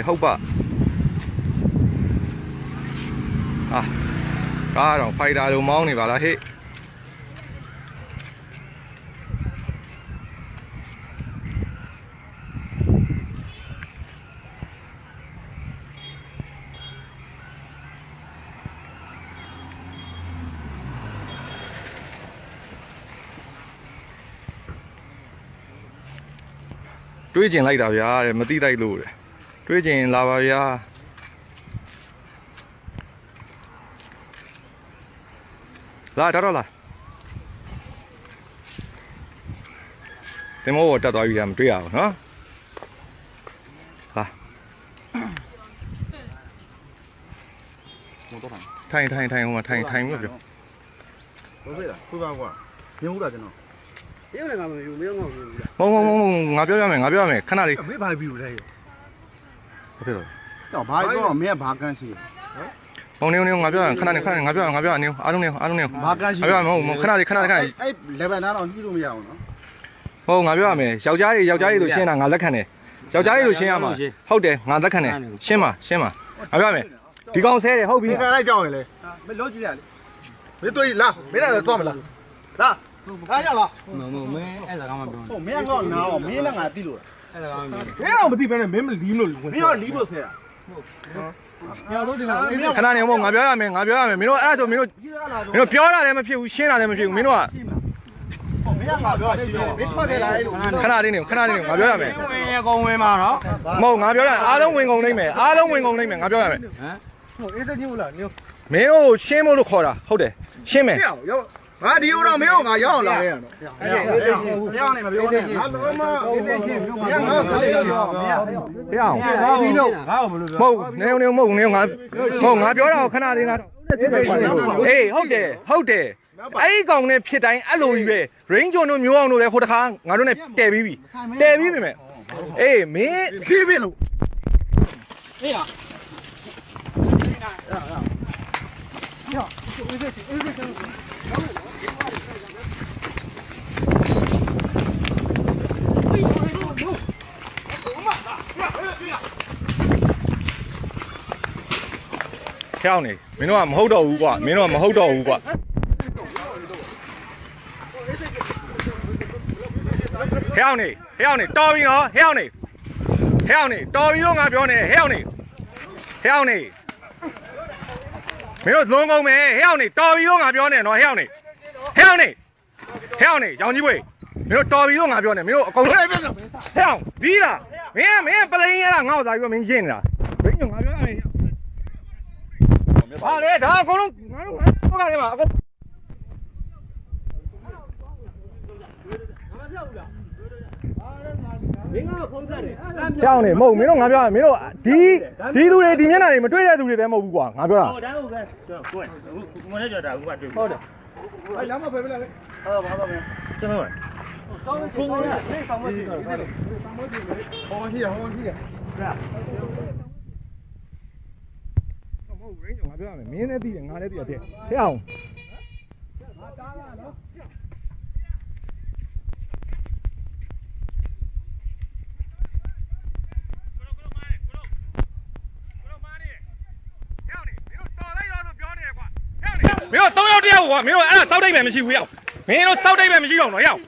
ဟုတ်ပါကားတော့ဖိုက်တာလိုမောင်းနေပါလားဟဲ့တွေးကျင်လိုက်တာဗျာတဲ့မသိတိုက်လို့တဲ့တွေးကျင်လာပါဗျာလာတော့လာတင်မောတက်သွားပြီလားမတွေ့ရဘူးနော်လာထိုင်ဟိုမှာထိုင်လို့ပြောဟုတ်ပြီလားခုပါကွာမြင်ဘူးလားကျွန်တော်ရုပ်လည်းငါမယူမင်းငါမယူဘူးလားမငါပြောရမယ်ခဏလေးမေးဘာပြီးလဲဟုတ်ပြီတော့ဘာပြောမင်းကဘာကန်းရှိဟိုနေငါပြောရခဏနေငါပြောနေအားလုံးနေဘာကန်းရှိငါပြောမဟုတ်ခဏလေးအဲ့level နားတော့ညှိလို့မရအောင်နော်ဟုတ်ငါပြောရမယ်ယောက်ျားတွေလို့ရှင်းတာငါလက်ခံတယ်ယောက်ျားတွေလို့ရှင်းရမှာဟုတ်တယ်ငါလက်ခံတယ်ရှင်းပါငါပြောရမယ်ဒီကောင်ဆဲတယ်ဟုတ်ပြီခဏလိုက်ကြောက်ရင်လေမလို့ကြည့်ရလေမင်းတွေ့လားမင်းလည်းသွားမလားလာအားရလားမင်းအဲ့ဒါကမှပြောဟုတ်မင်းကတော့နားအောင်မင်းလည်းငါသိလို့အဲ့ဒါကမှပြောမင်းတော့မသိပဲနဲ့မင်းမလီးလို့မင်းတော့လီးလို့ဆဲတာညတော့ဒီလားခဏနေမဟုတ်ငါပြောရမယ်မင်းတို့အဲ့ဒါဆိုမင်းတို့ပြောတာလည်းမဖြစ်ဘူးရှင်းတာလည်းမဖြစ်ဘူးမင်းတို့ကမင်းကငါပြောရှိတော့မင်းထွက်ခဲ့လာလို့ခဏလေးနေငါပြောရမယ်ဝင်ရကုန်ဝင်မှာနော်မဟုတ်ငါပြောရအားလုံးဝင်ကုန်နိုင်မယ်ငါပြောရမယ်ဟုတ်အေးစင်းဘူးလားမင်းတို့ရှင်းမို့လို့ခေါ်တာဟုတ်တယ်ရှင်းမယ်ငါဒီဦးတော့မင်းကငါရောက်အောင်လာခဲ့ရတော့ရောက်နေမပြောနဲ့ငါတော့မအေးစင်းချင်းငါကလေးရောဖျောင်းပြီးလို့ငါ့ကိုမလို့မဟုတ်နေငါပြောတာကိုခဏလေးငါအေးဟုတ်တယ်အဲ့ဒီကောင်နဲ့ဖြစ်တိုင်းအဲ့လိုကြီးပဲ range ကျွန်တို့မျိုးအောင်တို့လည်းဟိုတခါငါတို့နဲ့တဲပြီးပြီမယ်အေးမင်းပြေးပြီလို့အေးရဖျောင်းနေမင်းတို့ကမဟုတ်တော့ဘူးကွာဖျောင်းနေတော်ပြီနော်ဖျောင်းနေတော်ပြီတော့ငါပြောနေဖျောင်းနေမင်းတို့လုံးကုန်မယ်ဖျောင်းနေတော်ပြီတော့ငါပြောနေနော်ဖျောင်းနေရောင်ကြီးဝေးမင်းတို့တော်ပြီတော့ငါပြောနေမင်းတို့အကုန်လုံးဖျောင်းပြီးလားမင်းပလိန်ရတာငါ့ကိုသာပြီးတော့မင်းရှင်းနေတာဘယ်ညငါပြောရမယ်ဟာလေဒါအကုန်လုံးငါတို့ကလည်းမှာအကုန်မင်းကဖုန်းဆက်တယ်ကြောက်နေမဟုတ်မင်းတို့ငါပြောမင်းတို့ဒီသူတွေဒီမျက်နှာတွေမတွေ့တဲ့သူတွေလည်းမဟုတ်ဘူးကွာငါပြောတာဟိုတန်းဟုတ်ပဲကိုယ်မနေ့ကြော်တာကတွေ့ဟုတ်တယ်အဲ့လမ်းမပဲပဲလားဟုတ်ပါပဲကျွန်တော်ကောင်းဖုန်းရနေဆောင်မရှိတော့ဆောင်းမရှိလေဟောရှိရမဟုတ်ရင်းငါပြောရမယ်မင်းလည်းသိတယ်ငါလည်းသိတယ်ဖျောင်းငါတားလာနော်မင်းတို့3ယောက်တယောက်ကွာမင်းတို့အဲ့ဒါစောက်တိတ်ပဲမရှိဘူးရောက်မင်းတို့စောက်တိတ်ပဲမရှိတော့နော်ရောက်